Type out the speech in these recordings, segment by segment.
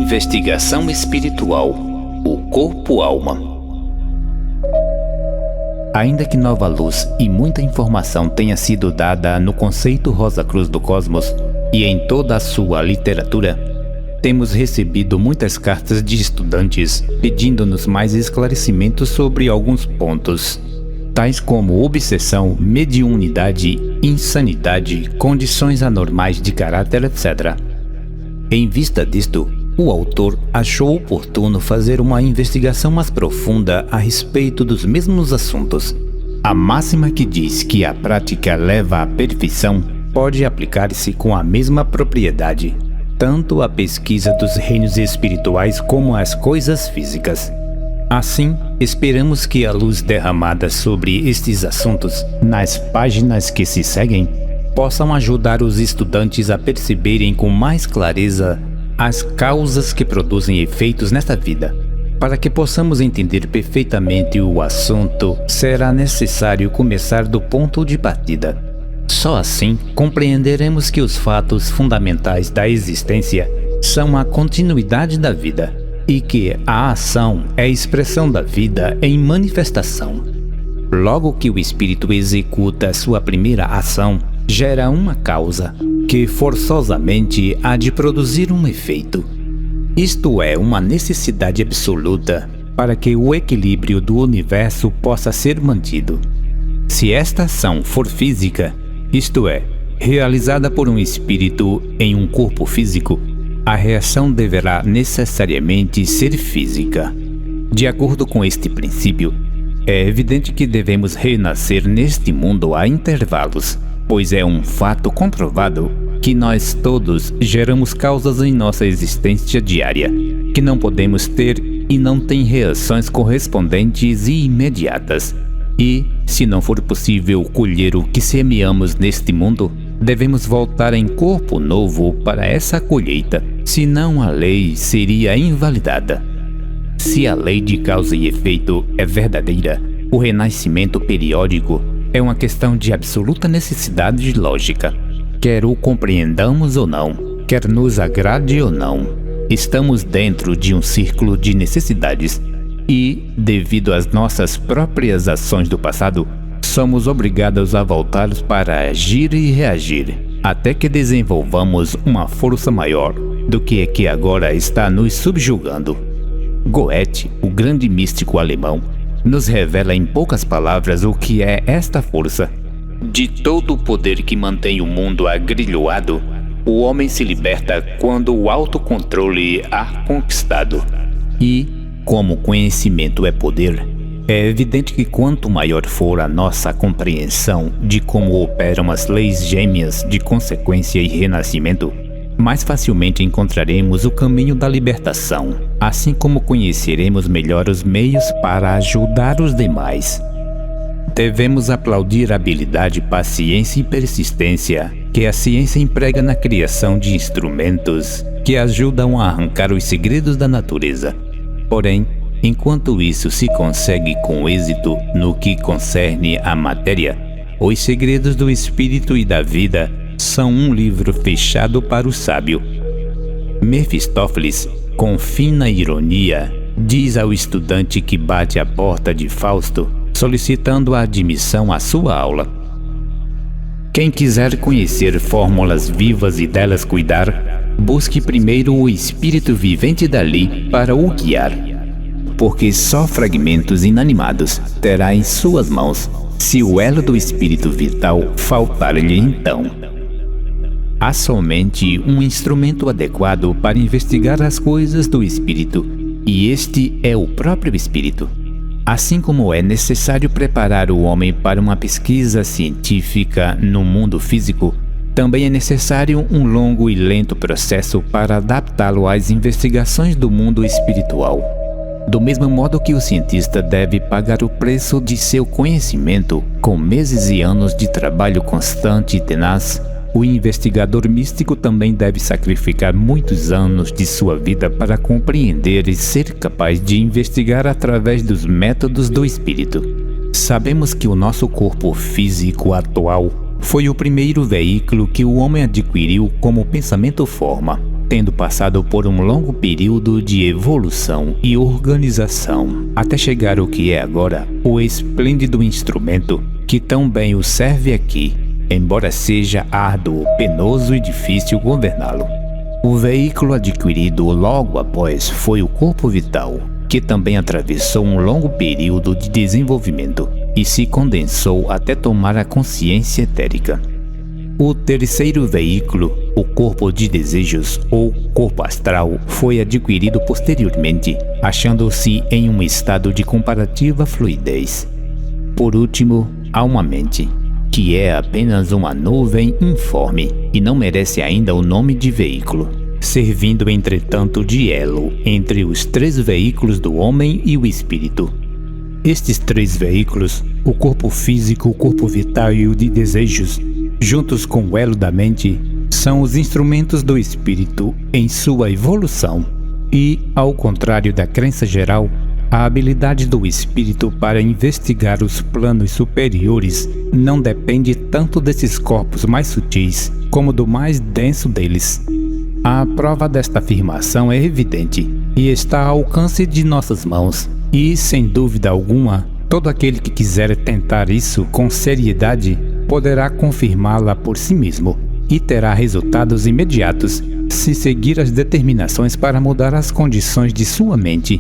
Investigação espiritual, o corpo-alma. Ainda que nova luz e muita informação tenha sido dada no conceito Rosa Cruz do Cosmos e em toda a sua literatura, temos recebido muitas cartas de estudantes pedindo-nos mais esclarecimentos sobre alguns pontos, tais como obsessão, mediunidade, insanidade, condições anormais de caráter, etc. Em vista disto, o autor achou oportuno fazer uma investigação mais profunda a respeito dos mesmos assuntos. A máxima que diz que a prática leva à perfeição pode aplicar-se com a mesma propriedade, tanto à pesquisa dos reinos espirituais como às coisas físicas. Assim, esperamos que a luz derramada sobre estes assuntos nas páginas que se seguem possam ajudar os estudantes a perceberem com mais clareza as causas que produzem efeitos nesta vida. Para que possamos entender perfeitamente o assunto, será necessário começar do ponto de partida. Só assim compreenderemos que os fatos fundamentais da existência são a continuidade da vida e que a ação é a expressão da vida em manifestação. Logo que o espírito executa sua primeira ação, gera uma causa que forçosamente há de produzir um efeito. Isto é uma necessidade absoluta para que o equilíbrio do universo possa ser mantido. Se esta ação for física, isto é, realizada por um espírito em um corpo físico, a reação deverá necessariamente ser física. De acordo com este princípio, é evidente que devemos renascer neste mundo a intervalos, pois é um fato comprovado que nós todos geramos causas em nossa existência diária, que não podemos ter e não têm reações correspondentes e imediatas. E, se não for possível colher o que semeamos neste mundo, devemos voltar em corpo novo para essa colheita, senão a lei seria invalidada. Se a lei de causa e efeito é verdadeira, o renascimento periódico é uma questão de absoluta necessidade lógica. Quer o compreendamos ou não, quer nos agrade ou não, estamos dentro de um círculo de necessidades e, devido às nossas próprias ações do passado, somos obrigados a voltar para agir e reagir, até que desenvolvamos uma força maior do que a que agora está nos subjugando. Goethe, o grande místico alemão, nos revela em poucas palavras o que é esta força. De todo o poder que mantém o mundo agrilhoado, o homem se liberta quando o autocontrole há conquistado. E, como conhecimento é poder, é evidente que quanto maior for a nossa compreensão de como operam as leis gêmeas de consequência e renascimento, mais facilmente encontraremos o caminho da libertação, assim como conheceremos melhor os meios para ajudar os demais. Devemos aplaudir a habilidade, paciência e persistência que a ciência emprega na criação de instrumentos que ajudam a arrancar os segredos da natureza. Porém, enquanto isso se consegue com êxito no que concerne à matéria, os segredos do espírito e da vida são um livro fechado para o sábio. Mefistófeles, com fina ironia, diz ao estudante que bate à porta de Fausto, solicitando a admissão à sua aula: quem quiser conhecer fórmulas vivas e delas cuidar, busque primeiro o espírito vivente dali para o guiar, porque só fragmentos inanimados terá em suas mãos, se o elo do espírito vital faltar-lhe então. Há somente um instrumento adequado para investigar as coisas do espírito, e este é o próprio espírito. Assim como é necessário preparar o homem para uma pesquisa científica no mundo físico, também é necessário um longo e lento processo para adaptá-lo às investigações do mundo espiritual. Do mesmo modo que o cientista deve pagar o preço de seu conhecimento com meses e anos de trabalho constante e tenaz, o investigador místico também deve sacrificar muitos anos de sua vida para compreender e ser capaz de investigar através dos métodos do espírito. Sabemos que o nosso corpo físico atual foi o primeiro veículo que o homem adquiriu como pensamento forma, tendo passado por um longo período de evolução e organização, até chegar ao que é agora o esplêndido instrumento que tão bem o serve aqui, embora seja árduo, penoso e difícil governá-lo. O veículo adquirido logo após foi o corpo vital, que também atravessou um longo período de desenvolvimento e se condensou até tomar a consciência etérica. O terceiro veículo, o corpo de desejos ou corpo astral, foi adquirido posteriormente, achando-se em um estado de comparativa fluidez. Por último, há uma mente, que é apenas uma nuvem informe e não merece ainda o nome de veículo, servindo entretanto de elo entre os três veículos do homem e o espírito. Estes três veículos, o corpo físico, o corpo vital e o de desejos, juntos com o elo da mente, são os instrumentos do espírito em sua evolução e, ao contrário da crença geral, a habilidade do espírito para investigar os planos superiores não depende tanto desses corpos mais sutis como do mais denso deles. A prova desta afirmação é evidente e está ao alcance de nossas mãos, e, sem dúvida alguma, todo aquele que quiser tentar isso com seriedade poderá confirmá-la por si mesmo e terá resultados imediatos se seguir as determinações para mudar as condições de sua mente.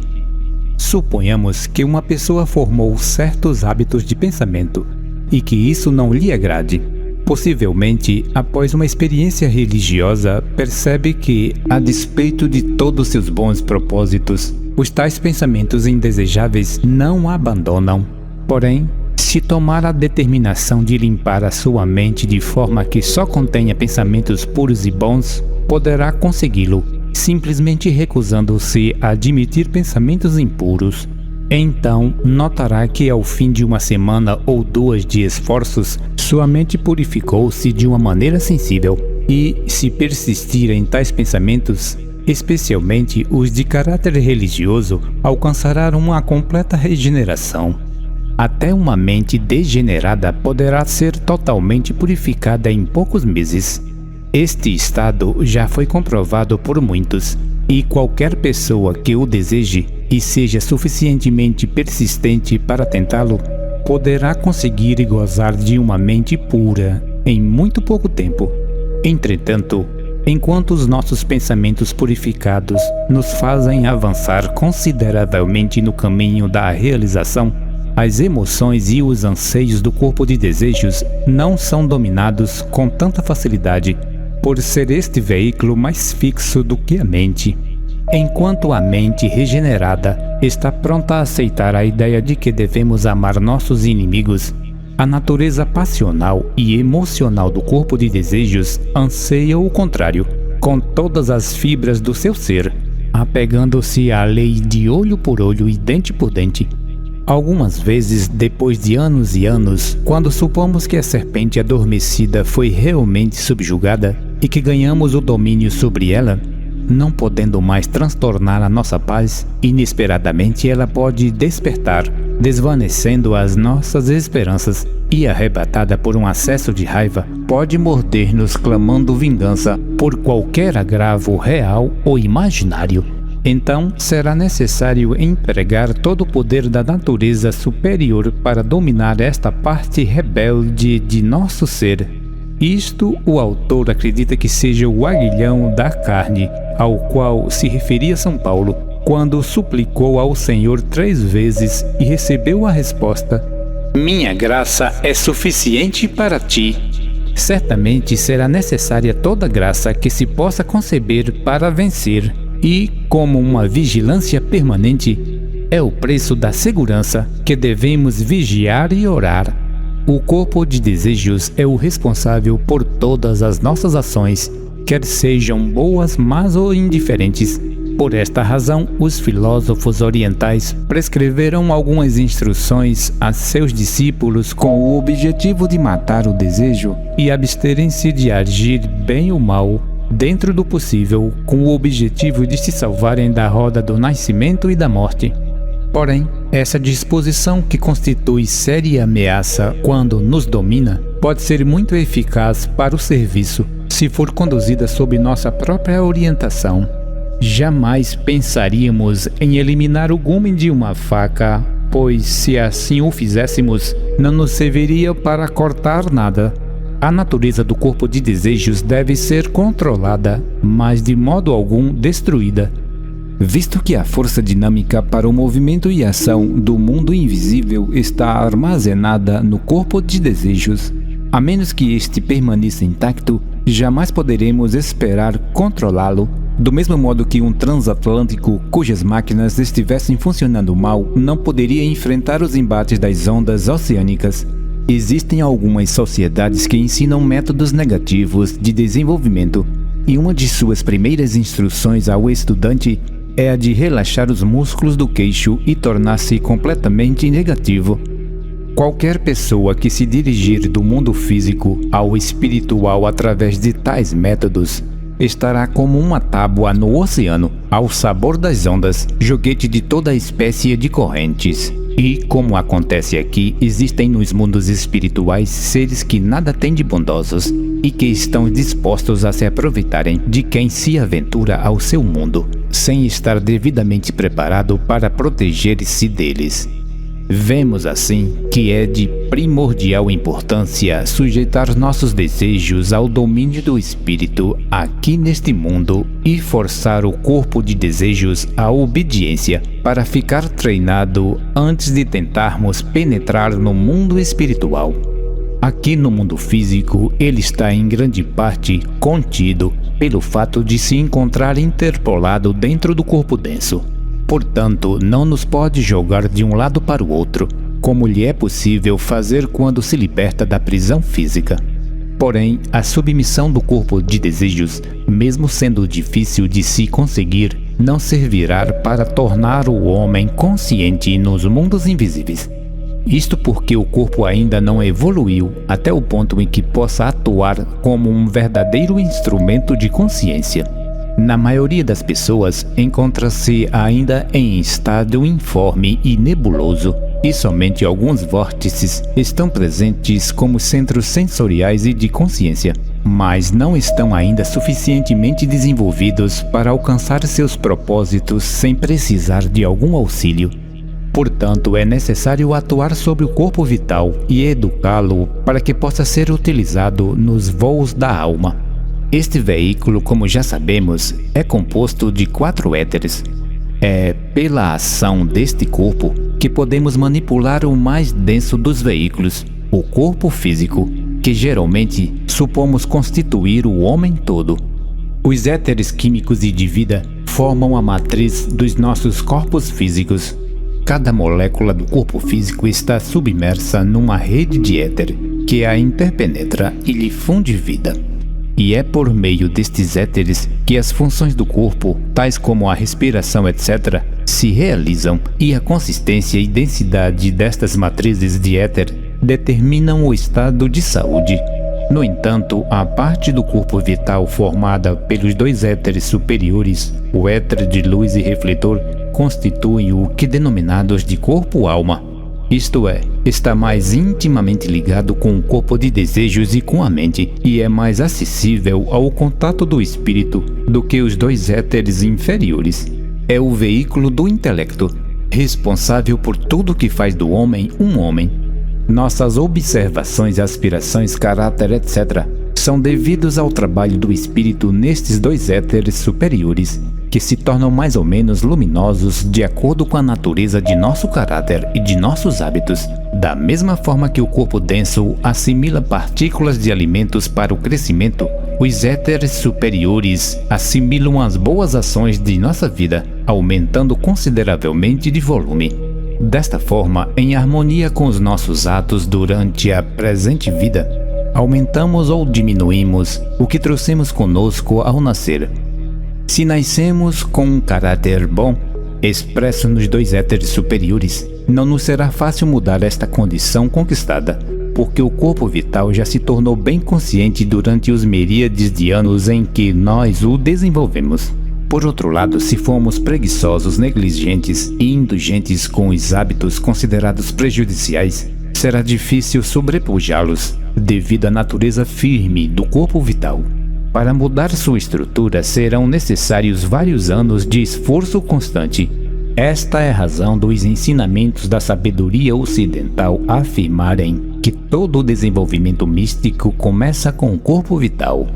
Suponhamos que uma pessoa formou certos hábitos de pensamento e que isso não lhe agrade. Possivelmente, após uma experiência religiosa, percebe que, a despeito de todos seus bons propósitos, os tais pensamentos indesejáveis não a abandonam. Porém, se tomar a determinação de limpar a sua mente de forma que só contenha pensamentos puros e bons, poderá consegui-lo, simplesmente recusando-se a admitir pensamentos impuros. Então, notará que ao fim de uma semana ou duas de esforços, sua mente purificou-se de uma maneira sensível e, se persistir em tais pensamentos, especialmente os de caráter religioso, alcançará uma completa regeneração. Até uma mente degenerada poderá ser totalmente purificada em poucos meses. Este estado já foi comprovado por muitos, e qualquer pessoa que o deseje e seja suficientemente persistente para tentá-lo, poderá conseguir gozar de uma mente pura em muito pouco tempo. Entretanto, enquanto os nossos pensamentos purificados nos fazem avançar consideravelmente no caminho da realização, as emoções e os anseios do corpo de desejos não são dominados com tanta facilidade, por ser este veículo mais fixo do que a mente. Enquanto a mente regenerada está pronta a aceitar a ideia de que devemos amar nossos inimigos, a natureza passional e emocional do corpo de desejos anseia o contrário, com todas as fibras do seu ser, apegando-se à lei de olho por olho e dente por dente. Algumas vezes, depois de anos e anos, quando supomos que a serpente adormecida foi realmente subjugada e que ganhamos o domínio sobre ela, não podendo mais transtornar a nossa paz, inesperadamente ela pode despertar, desvanecendo as nossas esperanças e, arrebatada por um acesso de raiva, pode morder-nos clamando vingança por qualquer agravo real ou imaginário. Então, será necessário empregar todo o poder da natureza superior para dominar esta parte rebelde de nosso ser. Isto o autor acredita que seja o aguilhão da carne, ao qual se referia São Paulo, quando suplicou ao Senhor 3 vezes e recebeu a resposta: "Minha graça é suficiente para ti." Certamente será necessária toda graça que se possa conceber para vencer, e, como uma vigilância permanente, é o preço da segurança que devemos vigiar e orar. O corpo de desejos é o responsável por todas as nossas ações, quer sejam boas, más ou indiferentes, Por esta razão, os filósofos orientais prescreveram algumas instruções a seus discípulos com o objetivo de matar o desejo e absterem-se de agir bem ou mal, dentro do possível, com o objetivo de se salvarem da roda do nascimento e da morte. Porém, essa disposição, que constitui séria ameaça quando nos domina, pode ser muito eficaz para o serviço, se for conduzida sob nossa própria orientação. Jamais pensaríamos em eliminar o gume de uma faca, pois se assim o fizéssemos, não nos serviria para cortar nada. A natureza do corpo de desejos deve ser controlada, mas de modo algum destruída, visto que a força dinâmica para o movimento e ação do mundo invisível está armazenada no corpo de desejos. A menos que este permaneça intacto, jamais poderemos esperar controlá-lo. Do mesmo modo que um transatlântico cujas máquinas estivessem funcionando mal não poderia enfrentar os embates das ondas oceânicas. Existem algumas sociedades que ensinam métodos negativos de desenvolvimento, e uma de suas primeiras instruções ao estudante é a de relaxar os músculos do queixo e tornar-se completamente negativo. Qualquer pessoa que se dirigir do mundo físico ao espiritual através de tais métodos estará como uma tábua no oceano, ao sabor das ondas, joguete de toda espécie de correntes. E, como acontece aqui, existem nos mundos espirituais seres que nada têm de bondosos e que estão dispostos a se aproveitarem de quem se aventura ao seu mundo, sem estar devidamente preparado para proteger-se deles. Vemos assim que é de primordial importância sujeitar nossos desejos ao domínio do espírito aqui neste mundo e forçar o corpo de desejos à obediência para ficar treinado antes de tentarmos penetrar no mundo espiritual. Aqui no mundo físico, ele está em grande parte contido pelo fato de se encontrar interpolado dentro do corpo denso. Portanto, não nos pode jogar de um lado para o outro, como lhe é possível fazer quando se liberta da prisão física. Porém, a submissão do corpo de desejos, mesmo sendo difícil de se conseguir, não servirá para tornar o homem consciente nos mundos invisíveis. Isto porque o corpo ainda não evoluiu até o ponto em que possa atuar como um verdadeiro instrumento de consciência. Na maioria das pessoas, encontra-se ainda em estado informe e nebuloso, e somente alguns vórtices estão presentes como centros sensoriais e de consciência, mas não estão ainda suficientemente desenvolvidos para alcançar seus propósitos sem precisar de algum auxílio. Portanto, é necessário atuar sobre o corpo vital e educá-lo para que possa ser utilizado nos voos da alma. Este veículo, como já sabemos, é composto de 4 éteres. É pela ação deste corpo que podemos manipular o mais denso dos veículos, o corpo físico, que geralmente supomos constituir o homem todo. Os éteres químicos e de vida formam a matriz dos nossos corpos físicos. Cada molécula do corpo físico está submersa numa rede de éter que a interpenetra e lhe funde vida. E é por meio destes éteres que as funções do corpo, tais como a respiração, etc., se realizam, e a consistência e densidade destas matrizes de éter determinam o estado de saúde. No entanto, a parte do corpo vital formada pelos 2 éteres superiores, o éter de luz e refletor, constituem o que denominados de corpo-alma. Isto é, está mais intimamente ligado com o corpo de desejos e com a mente, e é mais acessível ao contato do espírito do que os 2 éteres inferiores. É o veículo do intelecto, responsável por tudo que faz do homem um homem. Nossas observações, aspirações, caráter, etc., são devidos ao trabalho do espírito nestes 2 éteres superiores, que se tornam mais ou menos luminosos de acordo com a natureza de nosso caráter e de nossos hábitos. Da mesma forma que o corpo denso assimila partículas de alimentos para o crescimento, os éteres superiores assimilam as boas ações de nossa vida, aumentando consideravelmente de volume. Desta forma, em harmonia com os nossos atos durante a presente vida, aumentamos ou diminuímos o que trouxemos conosco ao nascer. Se nascemos com um caráter bom, expresso nos dois éteres superiores, não nos será fácil mudar esta condição conquistada, porque o corpo vital já se tornou bem consciente durante os miríades de anos em que nós o desenvolvemos. Por outro lado, se formos preguiçosos, negligentes e indulgentes com os hábitos considerados prejudiciais, será difícil sobrepujá-los, devido à natureza firme do corpo vital. Para mudar sua estrutura serão necessários vários anos de esforço constante. Esta é a razão dos ensinamentos da sabedoria ocidental afirmarem que todo o desenvolvimento místico começa com o corpo vital.